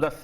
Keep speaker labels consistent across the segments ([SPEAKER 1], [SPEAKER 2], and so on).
[SPEAKER 1] 10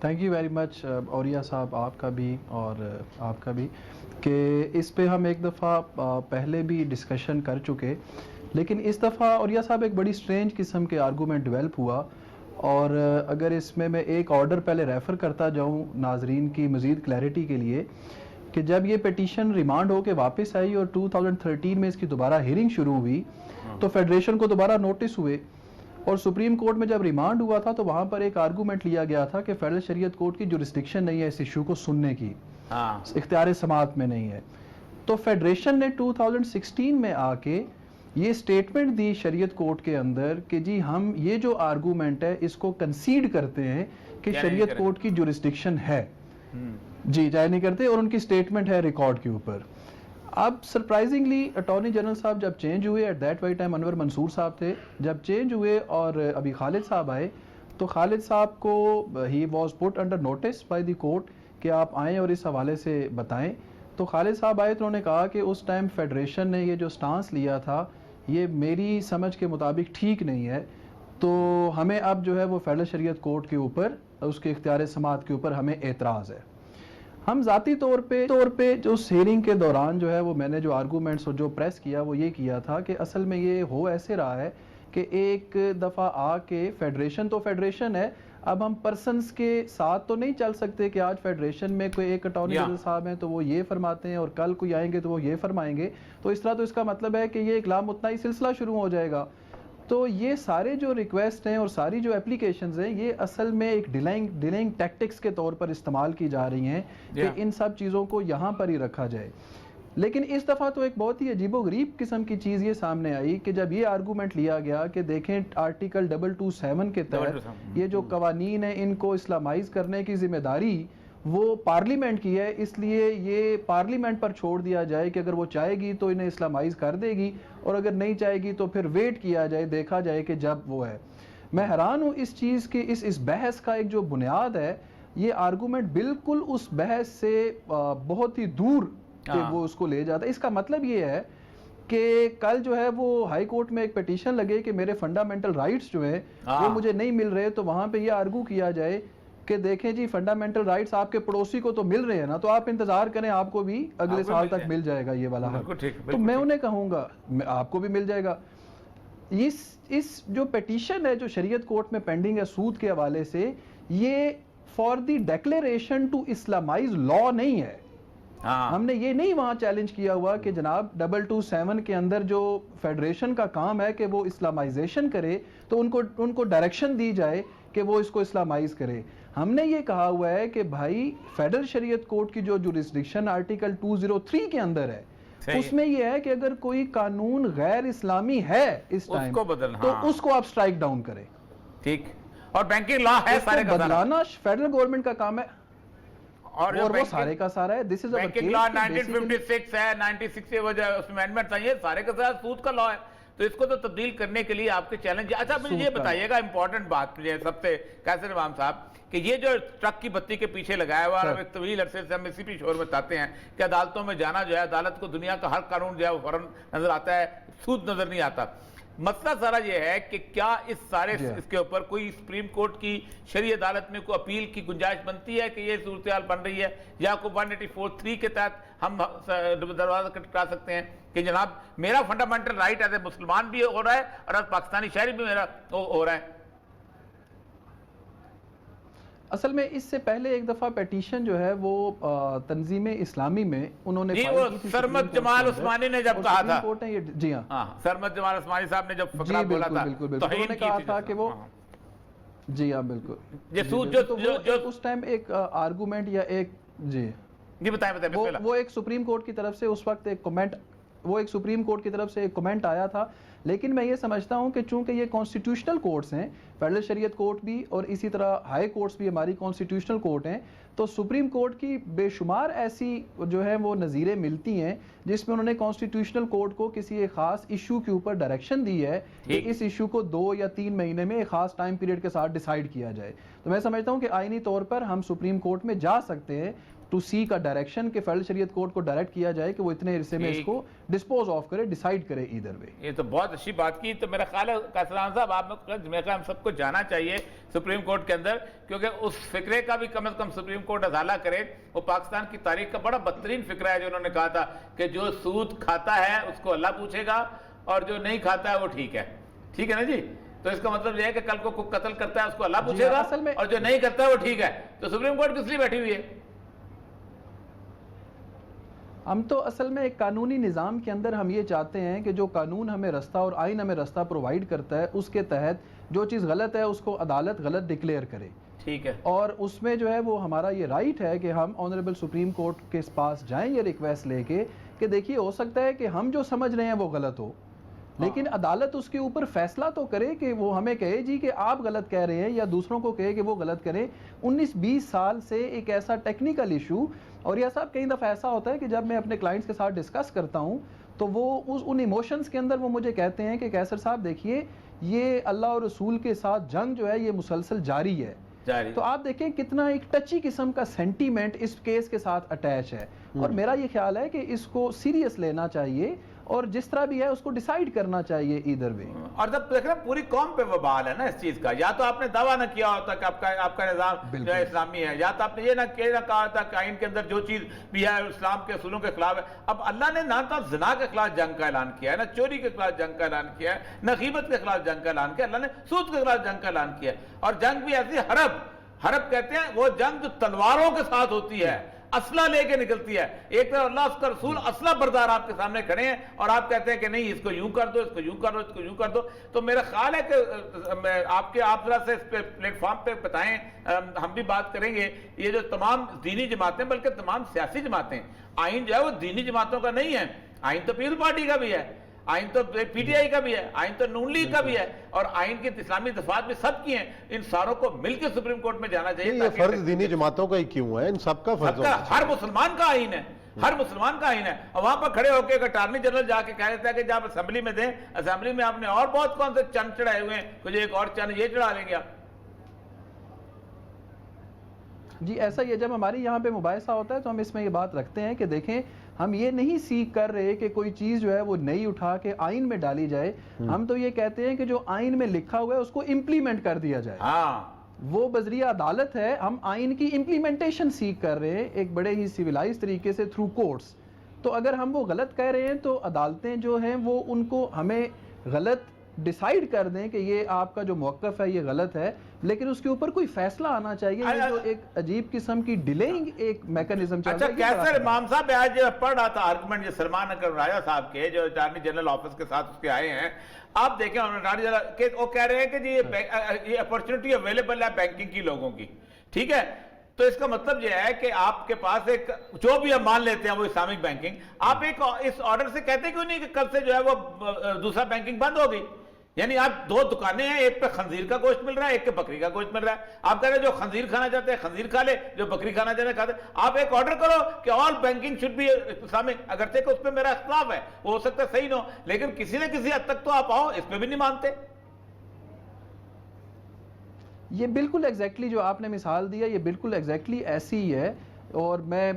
[SPEAKER 2] thank you very much اوریہ صاحب، آپ کا بھی اور آپ کا بھی، کہ اس پہ ہم ایک دفعہ پہلے بھی ڈسکشن کر چکے، لیکن اس دفعہ اوریہ صاحب ایک بڑی سٹرینج قسم کے آرگومنٹ ڈیولپ ہوا، اور اگر اس میں ایک آرڈر پہلے ریفر کرتا جاؤں ناظرین کی مزید کلیئرٹی کے لیے، کہ جب یہ پیٹیشن ریمانڈ ہو کے واپس آئی اور 2013 میں اس کی دوبارہ ہیرنگ شروع ہوئی تو فیڈریشن کو دوبارہ نوٹس ہوئے، اور سپریم کورٹ میں جب ریمانڈ ہوا تھا تو وہاں پر ایک آرگومنٹ لیا گیا تھا کہ فیڈرل شریعت کورٹ کی جورسڈکشن نہیں ہے اس ایشو کو سننے کی، اختیار سماعت میں نہیں ہے۔ تو فیڈریشن نے 2016 میں آ کے یہ سٹیٹمنٹ دی شریعت کورٹ کے اندر کہ جی ہم یہ جو آرگومنٹ ہے اس کو کنسیڈ کرتے ہیں کہ شریعت کورٹ کی جورسڈکشن ہے، جی جائے نہیں کرتے، اور ان کی سٹیٹمنٹ ہے ریکارڈ کے اوپر۔ اب سرپرائزنگلی اٹارنی جنرل صاحب جب چینج ہوئے، ایٹ دیٹ ٹائم انور منصور صاحب تھے، جب چینج ہوئے اور ابھی خالد صاحب آئے تو خالد صاحب کو ہی was put under notice by the court کہ آپ آئیں اور اس حوالے سے بتائیں۔ تو خالد صاحب آئے تو انہوں نے کہا کہ اس ٹائم فیڈریشن نے یہ جو سٹانس لیا تھا یہ میری سمجھ کے مطابق ٹھیک نہیں ہے، تو ہمیں اب جو ہے وہ فیڈرل شریعت کورٹ کے اوپر اس کے اختیار سماعت کے اوپر ہمیں اعتراض ہے۔ ہم ذاتی طور پہ جو ہیرنگ کے دوران جو ہے وہ میں نے جو آرگومنٹس اور جو پریس کیا وہ یہ کیا تھا کہ اصل میں یہ ہو ایسے رہا ہے کہ ایک دفعہ آ کے فیڈریشن تو فیڈریشن ہے، اب ہم پرسنز کے ساتھ تو نہیں چل سکتے کہ آج فیڈریشن میں کوئی ایک اٹارنی جنرل صاحب ہیں تو وہ یہ فرماتے ہیں اور کل کوئی آئیں گے تو وہ یہ فرمائیں گے، تو اس طرح تو اس کا مطلب ہے کہ یہ ایک لامتناہی سلسلہ شروع ہو جائے گا۔ تو یہ سارے جو ریکویسٹ ہیں اور ساری جو اپلیکیشنز ہیں یہ اصل میں ایک ڈیلنگ ٹیکٹکس کے طور پر استعمال کی جا رہی ہیں کہ ان سب چیزوں کو یہاں پر ہی رکھا جائے۔ لیکن اس دفعہ تو ایک بہت ہی عجیب و غریب قسم کی چیز یہ سامنے آئی کہ جب یہ آرگومنٹ لیا گیا کہ دیکھیں آرٹیکل 227 کے تحت یہ جو قوانین ہیں ان کو اسلامائز کرنے کی ذمہ داری وہ پارلیمنٹ کی ہے، اس لیے یہ پارلیمنٹ پر چھوڑ دیا جائے کہ اگر وہ چاہے گی تو انہیں اسلامائز کر دے گی اور اگر نہیں چاہے گی تو پھر ویٹ کیا جائے، دیکھا جائے کہ جب وہ ہے۔ میں حیران ہوں اس چیز کی، اس بحث کا ایک جو بنیاد ہے یہ آرگومنٹ بالکل اس بحث سے بہت ہی دور کہ وہ اس کو لے جاتا ہے۔ اس کا مطلب یہ ہے کہ کل جو ہے وہ ہائی کورٹ میں ایک پیٹیشن لگے کہ میرے فنڈامنٹل رائٹس جو ہیں وہ مجھے نہیں مل رہے، تو وہاں پہ یہ آرگو کیا جائے کہ دیکھیں جی فنڈامنٹل رائٹس آپ کے پڑوسی کو تو مل رہے ہیں نا، تو آپ انتظار کریں آپ کو بھی اگلے سال تک مل جائے گا یہ والا حق۔ تو میں انہیں کہوں گا آپ کو بھی مل جائے گا۔ اس جو پیٹیشن ہے جو شریعت کورٹ میں پینڈنگ ہے سود کے حوالے سے، یہ for the declaration to Islamise law نہیں ہے۔ ہم نے یہ نہیں وہاں چیلنج کیا ہوا کہ جناب 227 کے اندر جو فیڈریشن کا کام ہے کہ وہ اسلامائزیشن کرے تو ان کو ڈائریکشن دی جائے کہ وہ اس کو اسلامائز کرے۔ ہم نے یہ کہا ہوا ہے کہ بھائی فیڈرل شریعت کورٹ کی جو جورسڈکشن آرٹیکل 203 کے اندر ہے اس میں یہ ہے کہ اگر کوئی قانون غیر اسلامی ہے اس ٹائم تو اس کو آپ سٹرائک ڈاؤن کریں، ٹھیک، اور بینکنگ لا ہے سارے کا بدلانا فیڈرل گورنمنٹ کا کام ہے اور وہ سارے کا سارا ہے۔ دس از اوور
[SPEAKER 1] بینکنگ لا 1956 ہے، 96 سے وجہ اس میں امینڈمنٹ آئی ہے، سارے کا سارا سود کا لا ہے، تو اس کو تو تبدیل کرنے کے لیے آپ کے چیلنج۔ اچھا مجھے یہ بتائیے گا امپورٹنٹ بات مجھے سب سے قیصر امام صاحب کہ یہ جو ٹرک کی بتی کے پیچھے لگایا ہوا اور ایک طویل عرصے سے ہم اسی پہ شور بتاتے ہیں کہ عدالتوں میں جانا جو ہے عدالت کو دنیا کا ہر قانون جو ہے وہ فوراً نظر آتا ہے، سود نظر نہیں آتا۔ مسئلہ سارا یہ ہے کہ کیا اس سارے اس کے اوپر کوئی سپریم کورٹ کی شرعی عدالت میں کوئی اپیل کی گنجائش بنتی ہے کہ یہ صورتحال بن رہی ہے، یا کوئی 184(3) کے تحت ہم دروازہ کھٹکھٹا سکتے ہیں کہ جناب میرا فنڈامنٹل رائٹ ایز اے مسلمان بھی ہو رہا ہے اور ایز پاکستانی شہری بھی میرا ہو رہا ہے؟
[SPEAKER 2] اصل میں اس سے پہلے ایک دفعہ پیٹیشن جو ہے وہ تنظیم اسلامی میں انہوں نے
[SPEAKER 1] سرمد جمال عثمانی نے جب کہا تھا،
[SPEAKER 2] جی ہاں
[SPEAKER 1] سرمد جمال عثمانی صاحب نے جب فقرہ بولا تھا
[SPEAKER 2] انہوں نے کہا تھا کہ وہ جی ہاں بالکل اس ٹائم ایک آرگومنٹ یا ایک جی
[SPEAKER 1] بتائیں
[SPEAKER 2] وہ ایک سپریم کورٹ کی طرف سے اس وقت ایک کمنٹ آیا تھا، لیکن میں یہ سمجھتا ہوں کہ چونکہ یہ کانسٹیٹیوشنل کورٹس ہیں، فیڈرل شریعت کورٹ بھی اور اسی طرح ہائی کورٹس بھی ہماری کانسٹیٹیوشنل کورٹ ہیں، تو سپریم کورٹ کی بے شمار ایسی جو ہیں وہ نظیریں ملتی ہیں جس میں انہوں نے کانسٹیٹیوشنل کورٹ کو کسی ایک خاص ایشو کے اوپر ڈائریکشن دی ہے کہ اس ایشو کو 2 یا 3 مہینے میں ایک خاص ٹائم پیریڈ کے ساتھ ڈیسائیڈ کیا جائے۔ تو میں سمجھتا ہوں کہ آئینی طور پر ہم سپریم کورٹ میں جا سکتے ہیں ٹو سی کا ڈائریکشن کہ فیڈرل شریعت کورٹ کو ڈائریکٹ کیا جائے کہ وہ اتنے عرصے میں اس کو ڈسپوز آف کرے، ڈیسائیڈ کرے ایدر وے۔
[SPEAKER 1] یہ تو بہت اچھی بات کی۔ تو میرا خیال ہے قیصر صاحب آپ میرا خیال ہم سب کو کو جانا چاہیے سپریم کورٹ کے اندر، کیونکہ اس فکرے کا بھی کم از کم سپریم کورٹ ازالہ کرے. وہ پاکستان کی تاریخ کا بڑا بدترین فکرہ ہے جو انہوں نے کہا تھا کہ جو سود کھاتا ہے اس کو اللہ پوچھے گا اور جو نہیں کھاتا ہے وہ ٹھیک ہے نا جی. تو اس کا مطلب یہ ہے کہ کل کو کوئی قتل کرتا ہے اس کو اللہ پوچھے گا اور جو نہیں کرتا ہے وہ ٹھیک ہے. تو سپریم کورٹ کس لیے بیٹھی ہوئی ہے؟
[SPEAKER 2] ہم تو اصل میں ایک قانونی نظام کے اندر ہم یہ چاہتے ہیں کہ جو قانون ہمیں رستہ اور آئین ہمیں رستہ پرووائیڈ کرتا ہے اس کے تحت جو چیز غلط ہے اس کو عدالت غلط ڈکلیئر کرے.
[SPEAKER 1] ٹھیک ہے.
[SPEAKER 2] اور اس میں جو ہے وہ ہمارا یہ رائٹ ہے کہ ہم آنریبل سپریم کورٹ کے پاس جائیں یہ ریکویسٹ لے کے کہ دیکھیے ہو سکتا ہے کہ ہم جو سمجھ رہے ہیں وہ غلط ہو، لیکن عدالت اس کے اوپر فیصلہ تو کرے کہ وہ ہمیں کہے جی کہ آپ غلط کہہ رہے ہیں یا دوسروں کو کہے کہ وہ غلط کریں. 19-20 سال سے ایک ایسا ٹیکنیکل ایشو، اور یہ صاحب کئی دفعہ ایسا ہوتا ہے کہ جب میں اپنے کلائنٹس کے ساتھ ڈسکس کرتا ہوں تو وہ ان ایموشنز کے اندر وہ مجھے کہتے ہیں کہ کیسر صاحب دیکھیے یہ اللہ اور رسول کے ساتھ جنگ جو ہے یہ مسلسل جاری ہے. تو آپ دیکھیں کتنا ایک ٹچی قسم کا سینٹیمنٹ اس کیس کے ساتھ اٹیچ ہے، اور میرا یہ خیال ہے کہ اس کو سیریس لینا چاہیے اور جس طرح بھی ہے اس کو ڈیسائیڈ کرنا چاہیے ایدر وے.
[SPEAKER 1] اور جب دیکھ رہے ہیں پوری قوم پہ وبال ہے نا اس چیز کا. یا تو آپ نے دعویٰ نہ کیا ہوتا کہ آپ کا نظام جو ہے اسلامی ہے، یا تو آپ نے یہ نہ کہا ہوتا کہ آئین کے اندر جو چیز بھی ہے اسلام کے اصولوں کے خلاف ہے. اب اللہ نے نہ تو زنا کے خلاف جنگ کا اعلان کیا ہے، نہ چوری کے خلاف جنگ کا اعلان کیا ہے، نہ غیبت کے خلاف جنگ کا اعلان کیا ہے. اللہ نے سود کے خلاف جنگ کا اعلان کیا ہے، اور جنگ بھی ایسی حرب کہتے ہیں وہ جنگ جو تلواروں کے ساتھ ہوتی ہے، اسلحہ لے کے نکلتی ہے. ایک طرف اللہ اس کا رسول اسلحہ بردار آپ کے سامنے کھڑے ہیں اور آپ کہتے ہیں کہ نہیں اس کو یوں کر دو، اس کو یوں کر دو، اس کو یوں کر دو. تو میرا خیال ہے کہ آپ ذرا سے اس پلیٹ فارم پہ بتائیں، ہم بھی بات کریں گے. یہ جو تمام دینی جماعتیں بلکہ تمام سیاسی جماعتیں، آئین جو ہے وہ دینی جماعتوں کا نہیں ہے، آئین تو پیپلز پارٹی کا بھی ہے، آئین تو پی ٹی آئی کا بھی ہے، آئین تو نون لیگ کا بھی ہے، اور آئین کے اسلامی دفعات بھی سب کی ہیں. ان ساروں کو مل کے سپریم کورٹ میں جانا چاہیے.
[SPEAKER 3] یہ فرض دینی جماعتوں کا ہی کیوں ہے؟ ان سب کا فرض ہونا چاہیے.
[SPEAKER 1] ہر مسلمان کا آئین ہے، ہر مسلمان کا آئین ہے. اور وہاں پر کھڑے ہو کے اٹارنی جنرل جا کے کہہ دیتا ہے کہ جب اسمبلی میں دیں، اسمبلی میں آپ نے اور بہت کون سے چند چڑھائے ہوئے ہیں، کچھ ایک اور چند یہ چڑھا لیں گے آپ.
[SPEAKER 2] جی ایسا ہی ہے، جب ہماری یہاں پہ مباحثہ ہوتا ہے تو ہم اس میں یہ بات رکھتے ہیں کہ دیکھیں ہم یہ نہیں سیکھ کر رہے کہ کوئی چیز جو ہے وہ نئی اٹھا کے آئین میں ڈالی جائے. ہم تو یہ کہتے ہیں کہ جو آئین میں لکھا ہوا ہے اس کو امپلیمنٹ کر دیا جائے. وہ بذریعہ عدالت ہے، ہم آئین کی امپلیمنٹیشن سیکھ کر رہے ہیں ایک بڑے ہی سیولائز طریقے سے تھرو کورٹس. تو اگر ہم وہ غلط کہہ رہے ہیں تو عدالتیں جو ہیں وہ ان کو ہمیں غلط ڈیسائیڈ کر دیں کہ یہ آپ کا جو موقف ہے یہ غلط ہے، لیکن اس کے اوپر کوئی فیصلہ آنا چاہیے. یہ جو ایک عجیب قسم کی ڈیلیئنگ ایک میکنزم چل رہا ہے.
[SPEAKER 1] اچھا کیسر امام صاحب آج پڑھ رہا تھا آرگومنٹ جو سلمان اکرم راجہ صاحب کے جو اٹارنی جنرل آفس کے ساتھ اس کے آئے ہیں. آپ دیکھیں وہ کہہ رہے ہیں کہ جی یہ اپرچونٹی اویلیبل ہے بینکنگ کی لوگوں کی، ٹھیک ہے. تو اس کا مطلب یہ ہے کہ آپ کے پاس ایک جو بھی ہم مان لیتے ہیں وہ اسلامک بینکنگ، آپ ایک اس آرڈر سے کہتے کیوں نہیں کہ کل سے جو ہے وہ دوسرا بینکنگ بند ہوگی؟ یعنی آپ دو دکانیں ہیں، ایک پہ خنزیر کا گوشت مل رہا ہے، ایک پہ بکری کا گوشت مل رہا ہے. آپ کہہ رہے ہیں جو خنزیر کھانا چاہتے ہیں خنزیر کھا لے، جو بکری کھانا چاہتے ہیں کھا دے. آپ ایک آرڈر کرو کہ آل بینکنگ شوڈ بی اسلامک. اگرچہ کہ اس پہ میرا اختلاف ہے، وہ ہو سکتا ہے صحیح نہ ہو، لیکن کسی نہ کسی حد تک تو آپ آؤ. اس پہ بھی نہیں مانتے.
[SPEAKER 2] یہ بالکل ایگزیکٹلی جو آپ نے مثال دیا یہ بالکل ایگزیکٹلی ایسی ہی ہے، اور میں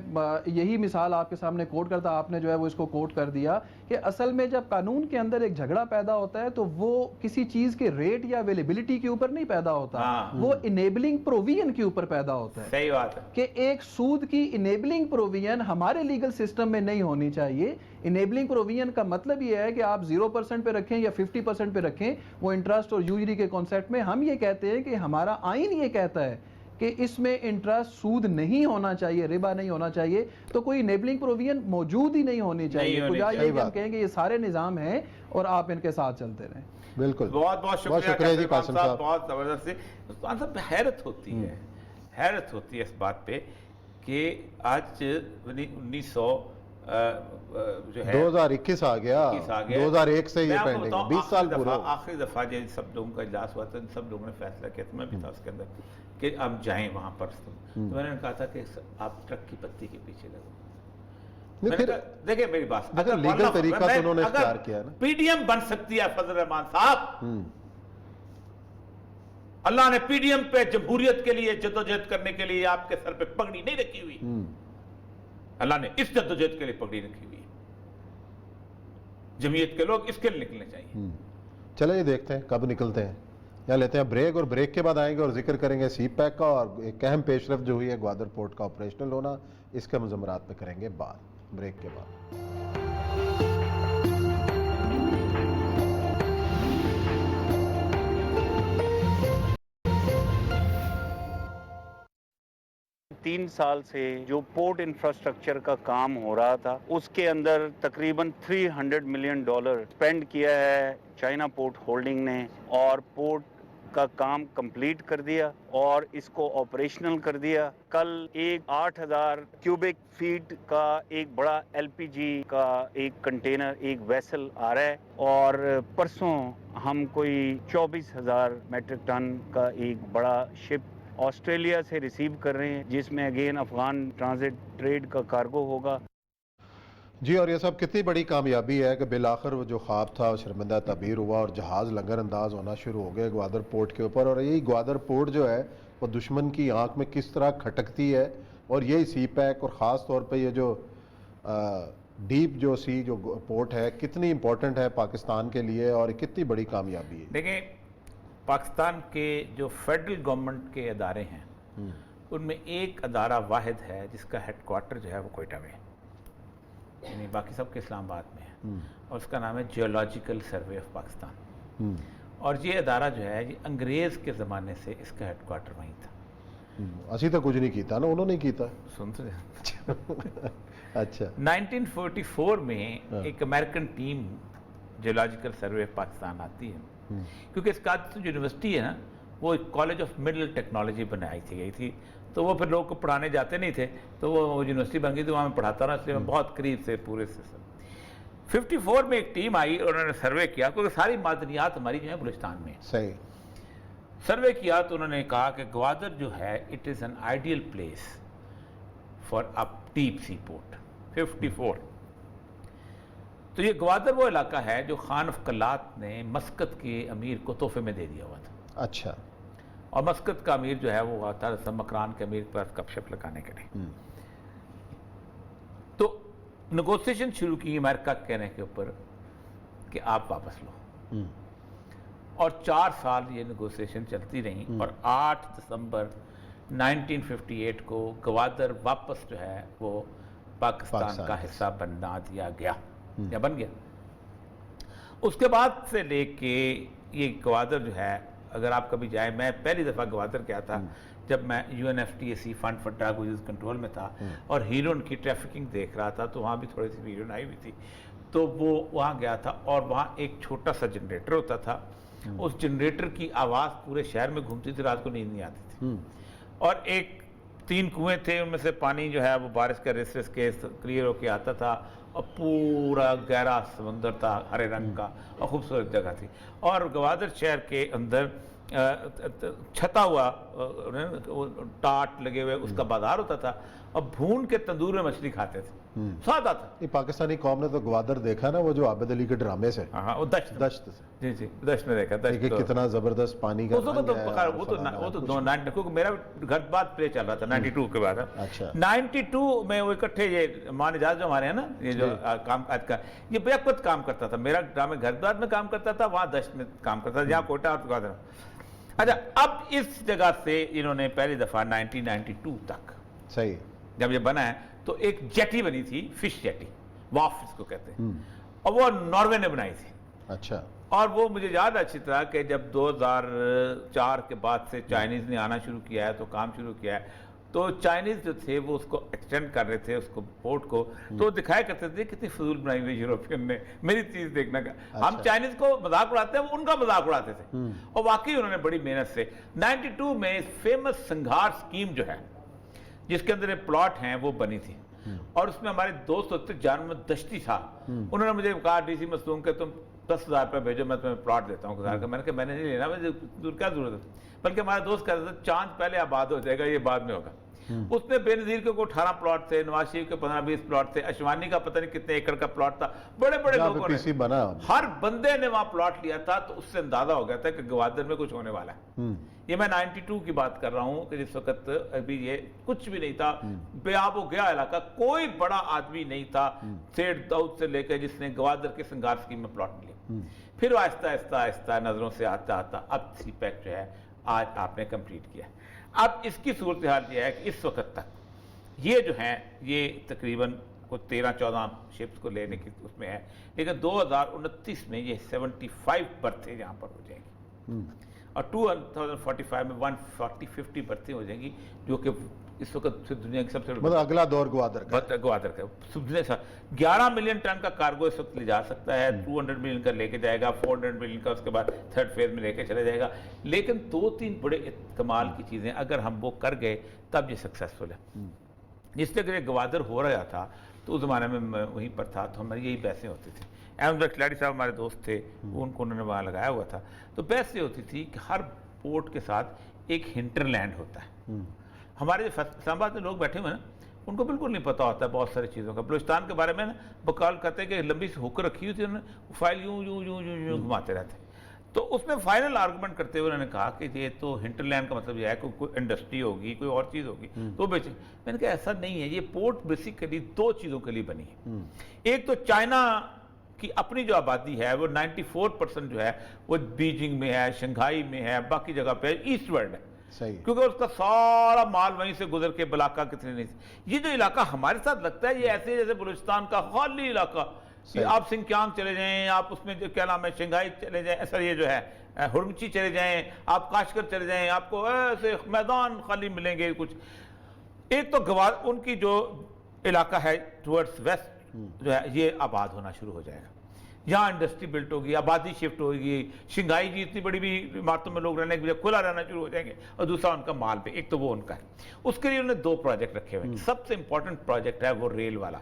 [SPEAKER 2] یہی مثال آپ کے سامنے کوٹ کرتا، آپ نے جو ہے وہ اس کو کوٹ کر دیا کہ اصل میں جب قانون کے اندر ایک جھگڑا پیدا ہوتا ہے تو وہ کسی چیز کے ریٹ یا اویلیبلٹی کے اوپر نہیں پیدا ہوتا، وہ انیبلنگ پروویژن کے اوپر پیدا ہوتا ہے.
[SPEAKER 1] صحیح بات ہے
[SPEAKER 2] کہ ایک سود کی انیبلنگ پروویژن ہمارے لیگل سسٹم میں نہیں ہونی چاہیے. انیبلنگ پروویژن کا مطلب یہ ہے کہ آپ 0% پہ رکھیں یا 50% پہ رکھیں، وہ انٹرسٹ اور یوزری کے کانسیپٹ میں ہم یہ کہتے ہیں کہ ہمارا آئین یہ کہتا ہے کہ اس میں انٹرسٹ سود نہیں ہونا چاہیے، ربا نہیں ہونا چاہیے. تو کوئی انیبلنگ پروویژن موجود ہی نہیں ہونی چاہیے. کجا یہ کہ ہم کہیں کہ یہ سارے نظام ہیں اور آپ ان کے ساتھ چلتے رہیں.
[SPEAKER 3] بالکل،
[SPEAKER 1] بہت بہت شکریہ
[SPEAKER 3] جی قاسم صاحب.
[SPEAKER 1] بہت زبردست. صاحب حیرت ہوتی ہے اس بات پہ کہ آج 1900 جو ہے
[SPEAKER 3] 2021 آ گیا، 2001 سے یہ پینڈنگ ہے، 20 سال پورا.
[SPEAKER 1] آخری دفعہ جب سب لوگوں کا اجلاس ہوا تھا سب لوگوں نے فیصلہ کیا تھا، میں بھی تھا اس کے اندر، کہ اب جائیں وہاں پر. تو میں نے کہا تھا کہ آپ ٹرک کی پتی کے پیچھے لگو. دیکھیں میری بات،
[SPEAKER 3] اگر لیگل طریقہ تو انہوں نے اختیار کیا نا.
[SPEAKER 1] پی ڈی ایم بن سکتی ہے فضل الرحمان صاحب. اللہ نے پی ڈی ایم پہ جمہوریت کے لیے جدوجہد کرنے کے لیے آپ کے سر پہ پگڑی نہیں رکھی ہوئی. اللہ نے اس جدوجہد کے لیے پگڑی رکھی ہوئی. جمعیت کے لوگ اس کے لیے نکلنے چاہیے.
[SPEAKER 3] چلے یہ دیکھتے ہیں کب نکلتے ہیں یا لیتے ہیں بریک, اور بریک کے بعد آئیں گے اور ذکر کریں گے سی پیک کا, اور ایک اہم پیش رفت جو ہوئی ہے گوادر پورٹ کا آپریشنل ہونا, اس کے مضمرات پہ کریں گے بات بریک کے بعد.
[SPEAKER 4] تین سال سے جو پورٹ انفراسٹرکچر کا کام ہو رہا تھا اس کے اندر تقریباً $300 ملین اسپینڈ کیا ہے چائنا پورٹ ہولڈنگ نے, اور پورٹ کا کام کمپلیٹ کر دیا اور اس کو آپریشنل کر دیا. کل ایک 8,000 کیوبک فیٹ کا ایک بڑا LPG کا ایک کنٹینر, ایک ویسل آ رہا ہے, اور پرسوں ہم کوئی 24,000 میٹرک ٹن کا ایک بڑا شپ آسٹریلیا سے ریسیو کر رہے ہیں, جس میں اگین افغان ٹرانزٹ ٹریڈ کا کارگو ہوگا.
[SPEAKER 3] جی, اور یہ سب کتنی بڑی کامیابی ہے کہ بالآخر وہ جو خواب تھا شرمندہ تعبیر ہوا اور جہاز لنگر انداز ہونا شروع ہو گئے گوادر پورٹ کے اوپر. اور یہی گوادر پورٹ جو ہے وہ دشمن کی آنکھ میں کس طرح کھٹکتی ہے, اور یہی سی پیک اور خاص طور پہ یہ جو ڈیپ جو سی جو پورٹ ہے کتنی امپورٹنٹ ہے پاکستان کے لیے, اور کتنی بڑی کامیابی ہے.
[SPEAKER 1] دیکھیں, پاکستان کے جو فیڈرل گورنمنٹ کے ادارے ہیں ان میں ایک ادارہ واحد ہے جس کا ہیڈ کوارٹر جو ہے وہ کوئٹہ میں ہے, یعنی باقی سب کے اسلام آباد میں ہے, اور اس کا نام ہے جیولوجیکل سروے آف پاکستان. اور یہ ادارہ جو ہے یہ انگریز کے زمانے سے اس کا ہیڈ کوارٹر وہیں تھا.
[SPEAKER 3] اسی تو کچھ نہیں کیتا نا, انہوں نے کیتا.
[SPEAKER 1] سن تو
[SPEAKER 3] اچھا,
[SPEAKER 1] 1944 میں ایک American team geological survey of Pakistan آتی ہے, کیونکہ اس کا جو یونیورسٹی ہے نا وہ ایک کالج آف مڈل ٹیکنالوجی بنائی تھی گئی تھی, تو وہ پھر لوگ کو پڑھانے جاتے نہیں تھے, تو وہ یونیورسٹی بن گئی تو وہاں میں پڑھاتا رہا, اس لیے میں بہت قریب سے پورے سسٹم. 54 میں ایک ٹیم آئی اور انہوں نے سروے کیا, کیونکہ ساری معدنیات ہماری جو ہے بلوچستان میں
[SPEAKER 3] صحیح.
[SPEAKER 1] سروے کیا تو انہوں نے کہا کہ گوادر جو ہے it is an ideal place for a deep sea port. 54 تو یہ گوادر وہ علاقہ ہے جو خان آف کلات نے مسقط کے امیر کو تحفے میں دے دیا ہوا تھا.
[SPEAKER 3] اچھا,
[SPEAKER 1] اور مسقط کا امیر جو ہے وہ ہوا تھا مکران کے امیر پر گپ شپ لگانے کے لیے. تو نیگوسیشن شروع کی امریکہ کہنے کے اوپر کہ آپ واپس لو, اور 4 سال یہ نیگوسیشن چلتی رہی, اور 8 دسمبر 1958 کو گوادر واپس جو ہے وہ پاکستان کا حصہ بنا دیا گیا یا بن گیا. اس کے بعد سے لے کے یہ گوادر جو ہے, اگر آپ کبھی جائیں, میں پہلی دفعہ گوادر گیا تھا جب میں UNFTAC fund for drug use control میں تھا, اور ہیروئن کی ٹریفکنگ دیکھ رہا تھا, تو وہاں بھی تھوڑی سی ہیروئن آئی ہوئی تھی, تو وہ وہاں گیا تھا, اور وہاں ایک چھوٹا سا جنریٹر ہوتا تھا, اس جنریٹر کی آواز پورے شہر میں گھومتی تھی, رات کو نیند نہیں آتی تھی, اور 3 کنویں تھے, ان میں سے پانی جو ہے وہ بارش کا رس رس کے کلیئر ہو کے آتا تھا, اور پورا گہرا سمندر تھا ہرے رنگ کا, اور خوبصورت جگہ تھی. اور گوادر شہر کے اندر چھتا ہوا ٹاٹ لگے ہوئے اس کا بازار ہوتا تھا, اور بھون کے تندور میں مچھلی کھاتے تھے, سواد آتا.
[SPEAKER 3] یہ پاکستانی قوم نے تو گوادر دیکھا نا, وہ جو عابد علی کے ڈرامے سے,
[SPEAKER 1] ہاں وہ دشت سے, جی جی دشت میں دیکھا, دشت
[SPEAKER 3] کتنا زبردست پانی کا
[SPEAKER 1] وہ تو کیونکہ میرا گھر بات پلے چل رہا تھا 92 کے بعد.
[SPEAKER 3] اچھا,
[SPEAKER 1] 92 میں وہ اکٹھے یہ مان اجاز جو ہمارے ہیں نا, یہ جو کام کاج کا, یہ بیک وقت کام کرتا تھا. میرا ڈرامے گھر بات میں کام کرتا تھا, وہاں دشت میں کام کرتا تھا, جہاں کوئٹہ اور گوادر. اچھا, اب اس جگہ سے انہوں نے پہلی دفعہ 1992 تک
[SPEAKER 3] صحیح
[SPEAKER 1] جب یہ بنا ہے تو ایک جیٹی بنی تھی, فش جیٹی, واف اس کو کہتے ہیں, اور وہ ناروے نے بنائی تھی.
[SPEAKER 3] اچھا,
[SPEAKER 1] اور وہ مجھے یاد ہے اچھی طرح کہ جب 2004 کے بعد سے چائنیز نے آنا شروع کیا ہے, تو کام شروع کیا ہے, تو چائنیز جو تھے وہ اس کو ایکسٹینڈ کر رہے تھے اس کو پورٹ کو, تو دکھایا کرتے تھے کتنی فضول بنائی ہوئی یوروپین نے, میری چیز دیکھنا کا. ہم چائنیز کو مذاق اڑاتے ہیں, وہ ان کا مذاق اڑاتے تھے, اور واقعی انہوں نے بڑی محنت سے 92 میں فیمس سنگھار سکیم جو ہے جس کے اندر پلاٹ ہیں وہ بنی تھی, اور اس میں ہمارے دوست ہوتے جان محمد دشتی صاحب, انہوں نے مجھے کہا ڈی سی مصدوم کہ تم 10,000 روپے بھیجو, میں تمہیں پلاٹ دیتا ہوں. میں نے کہا میں نے نہیں لینا, مجھے کیا ضرورت ہے, بلکہ ہمارا دوست کہہ رہا تھا چاند پہلے آباد ہو جائے گا, یہ بعد میں ہوگا. اس میں بے نظیر کے 18 پلاٹ تھے, نواز شریف کے 15-20 پلاٹ تھے, اشوانی کا پتہ نہیں کتنے ایکڑ کا پلاٹ تھا, بڑے بڑے لوگوں نے, ہر بندے نے وہاں پلاٹ لیا تھا. تو اس سے اندازہ ہو گیا تھا کہ گوادر میں کچھ ہونے والا ہے. یہ میں 92 کی بات کر رہا ہوں کہ جس وقت ابھی یہ کچھ بھی نہیں تھا, بے آب و گیا علاقہ, کوئی بڑا آدمی نہیں تھا سیٹھ داؤد سے لے کے جس نے گوادر کے سنگھار سکیم میں پلاٹ لیا. پھر آہستہ آہستہ آہستہ نظروں سے آتا آتا اب سی پیک جو ہے آج آپ نے کمپلیٹ کیا. اب اس کی صورتحال یہ ہے کہ اس وقت تک یہ جو ہیں یہ تقریباً کوئی 13-14 شپس کو لینے کی اس میں ہے، لیکن 2029 میں یہ 75 برتھیں یہاں پر ہو جائیں گی اور 2045 میں 140-50 برتھیں ہو جائیں گی، جو کہ اس وقت دنیا کی سب سے
[SPEAKER 3] مطلب اگلا دور گوادر کا
[SPEAKER 1] گوادر کا 11 ملین ٹن کا کارگو اس وقت لے جا سکتا ہے، 200 ملین کا لے کے جائے گا، 400 ملین کا اس کے بعد تھرڈ فیز میں لے کے چلے جائے گا. لیکن 2-3 بڑے کمال کی چیزیں اگر ہم وہ کر گئے تب یہ سکسیسفل ہے. جس طرح کہ گوادر ہو رہا تھا تو اس زمانے میں میں وہیں پر تھا تو ہماری یہی بحثیں ہوتی تھیں. احمد کھلاڑی صاحب ہمارے دوست تھے، انہوں نے وہاں لگایا ہوا تھا، تو بحث یہ ہوتی تھی کہ ہر پورٹ کے ساتھ ایک ہنٹر لینڈ ہوتا ہے. ہمارے جو اسلام آباد میں لوگ بیٹھے ہوئے ہیں نا ان کو بالکل نہیں پتہ ہوتا ہے بہت ساری چیزوں کا. بلوچستان کے بارے میں نا بقال کرتے کہ لمبی سی ہوکر رکھی ہوئی تھی انہوں نے، فائل یوں یوں یوں یوں یوں گھماتے رہتے. تو اس میں فائنل آرگومنٹ کرتے ہوئے انہوں نے کہا کہ یہ تو ہنٹر لینڈ کا مطلب یہ ہے کہ کوئی انڈسٹری ہوگی، کوئی اور چیز ہوگی تو بیچیں. میں نے کہا ایسا نہیں ہے، یہ پورٹ بیسیکلی 2 چیزوں کے لیے بنی ہے. ایک تو چائنا کی اپنی جو آبادی ہے وہ 94% جو ہے وہ بیجنگ میں ہے، شنگھائی میں ہے، باقی جگہ پہ ایسٹ ورلڈ ہے، کیونکہ اس کا سارا مال وہیں سے گزر کے بلاکا کتنے نہیں. یہ جو علاقہ ہمارے ساتھ لگتا ہے یہ ایسے جیسے بلوچستان کا خالی علاقہ، کہ آپ سنکیانگ چلے جائیں، آپ اس میں جو کیا نام ہے شنگھائی چلے جائیں، ایسا یہ جو ہے ہرمچی چلے جائیں، آپ کاشگر چلے جائیں، آپ کو ایسے میدان خالی ملیں گے کچھ. ایک تو ان کی جو علاقہ ہے ٹورڈز ویسٹ جو ہے یہ آباد ہونا شروع ہو جائے گا، یہاں انڈسٹری بلٹ ہوگی، آبادی شفٹ ہوگی. شنگھائی جی اتنی بڑی بھی عمارتوں میں لوگ رہنے کے بجائے کھلا رہنا شروع ہو جائیں گے. اور دوسرا ان کا مال پہ، ایک تو وہ ان کا ہے. اس کے لیے انہوں نے 2 پروجیکٹ رکھے ہوئے ہیں. سب سے امپورٹنٹ پروجیکٹ ہے وہ ریل والا.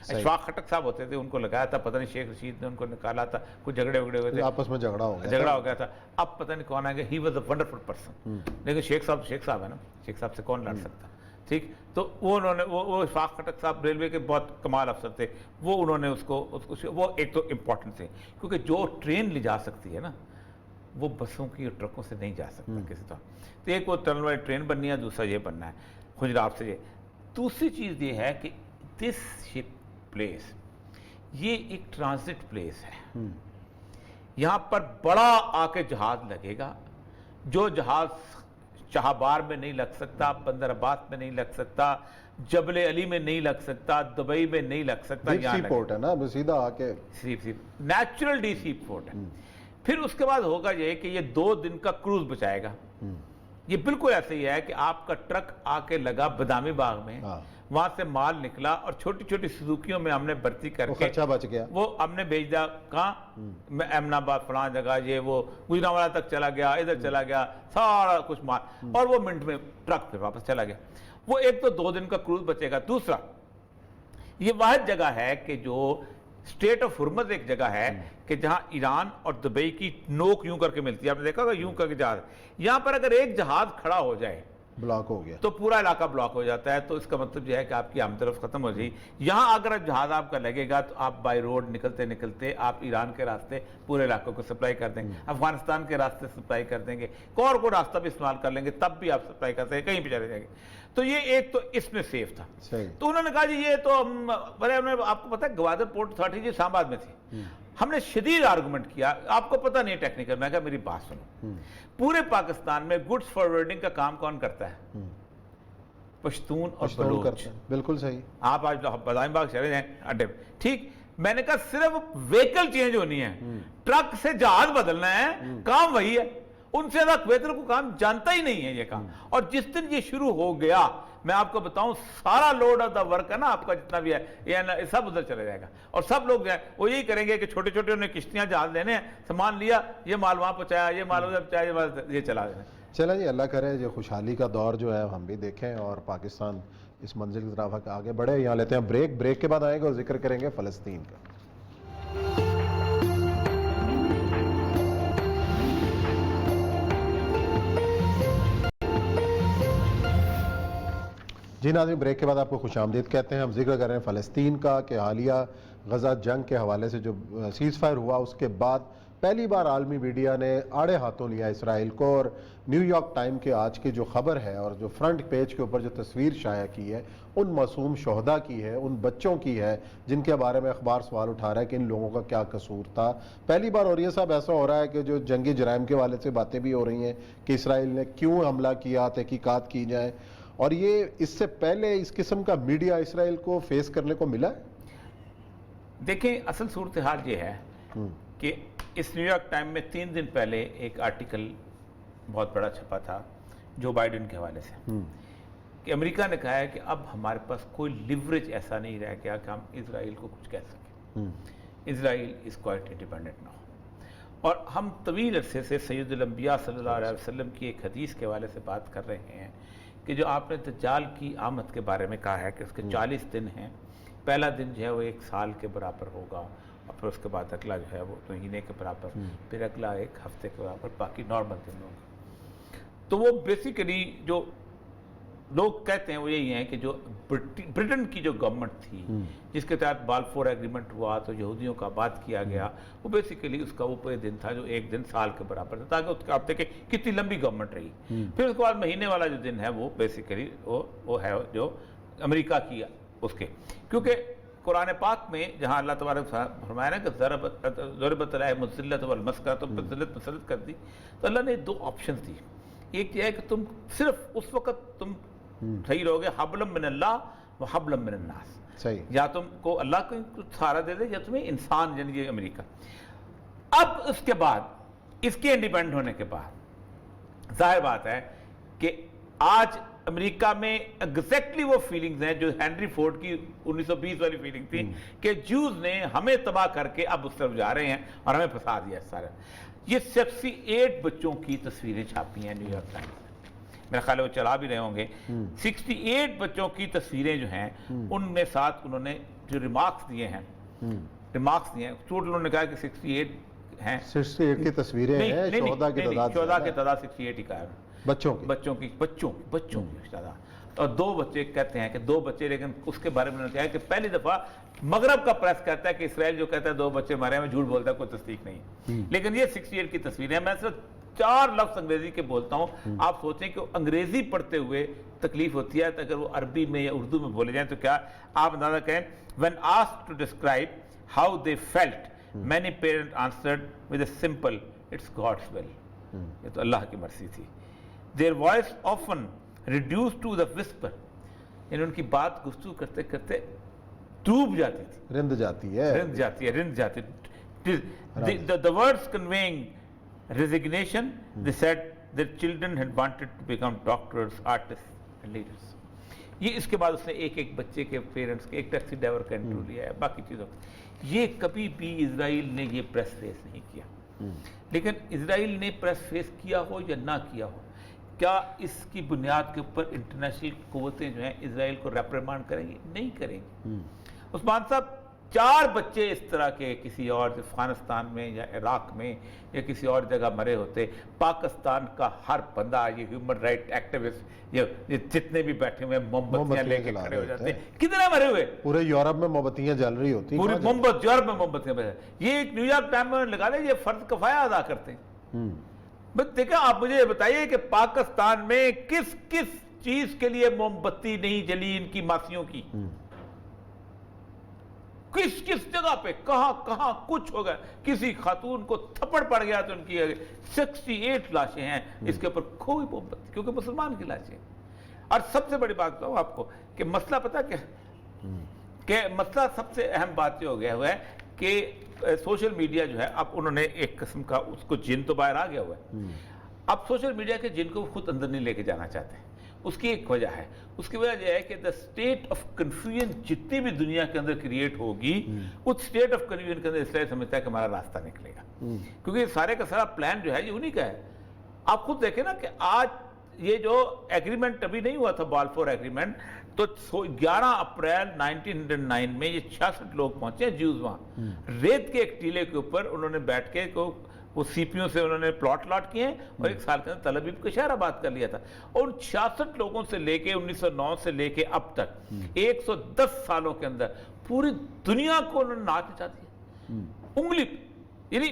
[SPEAKER 1] اشفاق خٹک صاحب ہوتے تھے، ان کو لگایا تھا، پتہ نہیں شیخ رشید نے ان کو نکالا تھا، کچھ جھگڑے وگڑے ہوئے تھے،
[SPEAKER 3] آپس میں جھگڑا ہو
[SPEAKER 1] گیا تھا. اب پتہ نہیں کون آئے گا. He was a wonderful person. لیکن شیخ صاحب ہے نا، شیخ صاحب سے کون لڑ سکتا. ٹھیک، تو وہ انہوں نے وہ اشفاق خٹک صاحب ریلوے کے بہت کمال افسر تھے، وہ انہوں نے اس کو وہ ایک تو امپورٹنٹ تھے، کیونکہ جو ٹرین لے جا سکتی ہے نا وہ بسوں کی اور ٹرکوں سے نہیں جا سکتا کسی طرح. تو ایک وہ ٹنل والی ٹرین بننی ہے، دوسرا یہ بننا ہے کھجراب سے. یہ دوسری چیز یہ ہے کہ دس شپ پلیس یہ ایک ٹرانزٹ پلیس ہے. یہاں پر بڑا آ کے جہاز لگے گا، جو جہاز شاہبار میں نہیں لگ سکتا، بندر عباس میں نہیں لگ سکتا، جبل علی میں نہیں لگ سکتا، دبئی میں نہیں لگ سکتا.
[SPEAKER 3] سی پورٹ ہے نا، سیدھا آ کے
[SPEAKER 1] نیچرل ڈی سی پورٹ ہے. پھر اس کے بعد ہوگا یہ کہ یہ 2 دن کا کروز بچائے گا. یہ بالکل ایسے ہی ہے کہ آپ کا ٹرک آ کے لگا بادامی باغ میں، وہاں سے مال نکلا اور چھوٹی چھوٹی سزوکیوں میں ہم نے بھرتی کر کے
[SPEAKER 3] خرچہ بچ گیا، وہ
[SPEAKER 1] ہم نے بھیج دیا کہاں، امن آباد فلاں جگہ، یہ وہ گجرانوالہ تک چلا گیا، ادھر چلا گیا، سارا کچھ مال، اور وہ منٹ میں ٹرک پہ واپس چلا گیا. وہ ایک تو 2 دن کا کروز بچے گا. دوسرا یہ واحد جگہ ہے کہ جو اسٹیٹ آف ہرمز ایک جگہ ہے کہ جہاں ایران اور دبئی کی نوک یوں کر کے ملتی ہے. آپ نے دیکھا ہوگا یوں کر کے جہاز، یہاں پر اگر ایک جہاز کھڑا ہو جائے
[SPEAKER 3] بلاک ہو گیا
[SPEAKER 1] تو پورا علاقہ بلاک ہو جاتا ہے. تو اس کا مطلب یہ ہے کہ آپ کی آمد رفت ختم ہو جائے. یہاں اگر جہاز آپ کا لگے گا تو آپ بائی روڈ نکلتے نکلتے آپ ایران کے راستے پورے علاقوں کو سپلائی کر دیں گے، افغانستان کے راستے سپلائی کر دیں گے، اور کوئی راستہ بھی استعمال کر لیں گے، تب بھی آپ سپلائی کرتے ہیں، کہیں بھی چلے جائیں گے. تو یہ ایک تو اس میں سیف تھا. تو انہوں نے کہا جی یہ تو آپ کو پتہ ہے گوادر پورٹ اتھارٹی جی اسلام آباد میں تھی. ہم نے شدید آرگومنٹ کیا، آپ کو پتہ نہیں ٹیکنیکل. میں کہا میری بات سنو، پورے پاکستان میں گڈز فارورڈنگ کا کام کون کرتا ہے؟ پشتون اور بلوچ.
[SPEAKER 3] بالکل صحیح. آپ
[SPEAKER 1] آج بادامی باغ چلے جائیں اڈے، ٹھیک، میں نے کہا صرف ویکل چینج ہونی ہے، ٹرک سے جہاز بدلنا ہے، کام وہی ہے. ان سے زیادہ بہتر کو کام جانتا ہی نہیں ہے یہ کام. اور جس دن یہ شروع ہو گیا میں آپ کو بتاؤں سارا لوڈ آف دا ورک ہے نا آپ کا جتنا بھی ہے یہ سب ادھر چلے جائے گا. اور سب لوگ جو ہے وہ یہی کریں گے کہ چھوٹے چھوٹے انہیں کشتیاں جہاز لینے ہیں، سامان لیا، یہ مال وہاں پہنچایا، یہ مال ادھر پہنچایا، یہ چلا دینا.
[SPEAKER 3] چلا جی، اللہ کرے جو خوشحالی کا دور جو ہے ہم بھی دیکھیں اور پاکستان اس منزل کی طرف آگے بڑھے. یہاں لیتے ہیں بریک کے بعد آئیں گے اور ذکر کریں گے فلسطین کا. جی ناظرین، بریک کے بعد آپ کو خوش آمدید کہتے ہیں. ہم ذکر کر رہے ہیں فلسطین کا کہ حالیہ غزہ جنگ کے حوالے سے جو سیز فائر ہوا اس کے بعد پہلی بار عالمی میڈیا نے آڑے ہاتھوں لیا اسرائیل کو، اور نیو یارک ٹائم کے آج کی جو خبر ہے اور جو فرنٹ پیج کے اوپر جو تصویر شائع کی ہے ان معصوم شہداء کی ہے، ان بچوں کی ہے جن کے بارے میں اخبار سوال اٹھا رہا ہے کہ ان لوگوں کا کیا قصور تھا۔ پہلی بار اور یہ صاحب ایسا ہو رہا ہے کہ جو جنگی جرائم کے والے سے باتیں بھی ہو رہی ہیں کہ اسرائیل نے کیوں حملہ کیا، تحقیقات کی جائیں، اور یہ اس سے پہلے اس قسم کا میڈیا اسرائیل کو فیس کرنے کو ملا ہے؟
[SPEAKER 1] دیکھیں اصل صورتحال یہ ہے کہ اس نیو یارک ٹائم میں 3 دن پہلے ایک آرٹیکل بہت بڑا چھپا تھا جو بائیڈن کے حوالے سے، کہ امریکہ نے کہا ہے کہ اب ہمارے پاس کوئی لیوریج ایسا نہیں رہ گیا کہ ہم اسرائیل کو کچھ کہہ سکیں، اسرائیل از کوائٹ انڈیپینڈنٹ ناؤ۔ اور ہم طویل عرصے سے سید الانبیاء صلی اللہ علیہ وسلم کی ایک حدیث کے حوالے سے بات کر رہے ہیں کہ جو آپ نے دجال کی آمد کے بارے میں کہا ہے کہ اس کے 40 دن ہیں، پہلا دن جو ہے وہ 1 سال کے برابر ہوگا، اور پھر اس کے بعد اگلا جو ہے وہ مہینے کے برابر، پھر اگلا 1 ہفتے کے برابر، باقی نارمل دن ہوگا۔ تو وہ بیسیکلی جو لوگ کہتے ہیں وہ یہی ہیں کہ جو برٹن کی جو گورنمنٹ تھی جس کے تحت بالفور ایگریمنٹ ہوا تو یہودیوں کا آباد کیا گیا، وہ بیسیکلی اس کا وہ پورے دن تھا جو 1 دن سال کے برابر تھا، تاکہ اس کا آپ دیکھیں کتنی لمبی گورنمنٹ رہی۔ پھر اس کے بعد مہینے والا جو دن ہے وہ بیسیکلی وہ ہے جو امریکہ کی اس کے، کیونکہ قرآن پاک میں جہاں اللہ تبارک فرمایا نا کہ ضربت علیہم الذلۃ والمسکنۃ، تو ذلت مسلط کر دی، تو اللہ نے 2 آپشنز دی۔ ایک یہ ہے کہ تم صرف اس وقت تم صحیح رہو گے حبلم من اللہ و حبلم من الناس،
[SPEAKER 3] صحیح،
[SPEAKER 1] یا تم کو اللہ کو سہارا دے دے یا تمہیں انسان یعنی کہ امریکہ۔ اب اس کے بعد اس کے انڈیپینڈنٹ ہونے کے بعد ظاہر بات ہے کہ آج امریکہ میں ایگزیکٹلی وہ فیلنگز ہیں جو ہینری فورڈ کی 1920 والی فیلنگ تھی کہ جوز نے ہمیں تباہ کر کے اب اس طرف جا رہے ہیں اور ہمیں پھنسا دیا سارے۔ یہ 68 بچوں کی تصویریں چھاپی ہیں نیو یارک ٹائمز، میرا خیال ہے وہ چلا بھی رہے ہوں گے۔ 68 بچوں کی تصویریں جو ہیں ان میں ساتھ انہوں نے جو ریمارکس دیے ہیں، ٹوٹل انہوں نے کہا کہ 68 ہیں،
[SPEAKER 3] 68 کی تصویریں ہیں، شہداء کی تعداد،
[SPEAKER 1] شہداء کی تعداد 68 ہی کا ہے،
[SPEAKER 3] بچوں کی
[SPEAKER 1] تعداد۔ اور 2 بچے کہتے ہیں کہ 2 بچے، لیکن اس کے بارے میں انہوں نے کہا کہ پہلی دفعہ مغرب کا پریس کہتا ہے کہ اسرائیل جو کہتا ہے 2 بچے مارے ہیں، میں جھوٹ بولتا ہے، کوئی تصدیق نہیں، لیکن یہ 68 کی تصویریں ہیں۔ میں صرف 4 لفظ انگریزی کے بولتا ہوں، آپ سوچیں کہ انگریزی پڑھتے ہوئے تکلیف ہوتی ہے، تو اگر وہ عربی میں یا اردو میں بولے جائیں تو کیا آپ اندازہ کریں۔ when asked to describe how they felt, many parents answered with a simple it's God's will، یہ تو اللہ کی مرضی تھی۔ their voice often reduced to the whisper، یعنی ان کی بات گفتگو کرتے کرتے ڈوب جاتی تھی،
[SPEAKER 3] رند جاتی ہے۔
[SPEAKER 1] the words conveying resignation، they said their children had wanted to become doctors, artists and leaders۔ یہ اس کے بعد اس نے ایک بچے کے پیرنٹس کے، ایک ٹیکسی ڈرائیور کا انٹرویو لیا ہے، باقی چیزوں کا۔ یہ کبھی بھی اسرائیل نے یہ پریس فیس نہیں کیا، لیکن اسرائیل نے پریس فیس کیا ہو یا نہ کیا ہو، کیا اس کی بنیاد کے اوپر انٹرنیشنل قوتیں جو ہیں اسرائیل کو ریپریمانڈ کریں گی؟ نہیں کریں گی۔ عثمان صاحب 4 بچے اس طرح کے کسی اور افغانستان میں یا عراق میں یا کسی اور جگہ مرے ہوتے، پاکستان کا ہر بندہ، یہ ہیومن رائٹ ایکٹیوسٹ، یہ جتنے بھی بیٹھے ہوئے مومبتیاں لے کے کھڑے ہو جاتے ہیں، کتنے مرے ہوئے،
[SPEAKER 3] پورے یورپ میں مومبتیاں جل رہی ہوتی ہیں،
[SPEAKER 1] پوری یورپ میں مومبتیاں، یہ ایک نیو یارک ٹائم میں لگا لیں، یہ فرض کفایہ ادا کرتے ہیں۔ بس دیکھیں آپ مجھے یہ بتائیے کہ پاکستان میں کس چیز کے لیے موم بتی نہیں جلی ان کی ماسیوں کی؟ کس جگہ پہ کہاں کچھ ہو گیا؟ کسی خاتون کو تھپڑ پڑ گیا تو ان کی 68 لاشیں ہیں، اس کے اوپر کوئی موم بتی، کیونکہ مسلمان کی لاشیں۔ اور سب سے بڑی بات بتاؤں آپ کو کہ مسئلہ پتہ کیا کہ مسئلہ سب سے اہم بات یہ ہو گیا ہوا ہے کہ سوشل میڈیا جو ہے اب انہوں نے ایک قسم کا اس کو جن تو باہر آ گیا ہوا ہے، اب سوشل میڈیا کے جن کو خود اندر نہیں لے کے جانا چاہتے ہیں۔ اس کی ایک وجہ ہے، اس کی وجہ یہ ہے کہ دا اسٹیٹ آف کنفیوژن جتنی بھی دنیا کے اندر کریٹ ہوگی، اس اسٹیٹ آف کنفیوژن کے اندر اسرائیل سمجھتا ہے کہ ہمارا راستہ نکلے گا، کیونکہ سارے کا سارا پلان جو ہے یہ انہی کا ہے۔ آپ خود دیکھیں نا کہ آج یہ جو ایگریمنٹ ابھی نہیں ہوا تھا بالفور ایگریمنٹ، تو 11 اپریل 1909 میں یہ 66 لوگ پہنچے ہیں جیوز وہاں، ریت کے ایک ٹیلے کے اوپر انہوں نے بیٹھ کے وہ سیپیوں سے انہوں نے پلاٹ لاٹ کیے ہیں اور 1 سال کے اندر تل ابیب کا شہر آباد کر لیا تھا۔ اور ان 66 لوگوں سے لے کے 1909 سے لے کے اب تک 110 سالوں کے اندر پوری دنیا کو انہوں نے ناچ نچا دیا انگلی، یعنی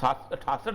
[SPEAKER 1] 68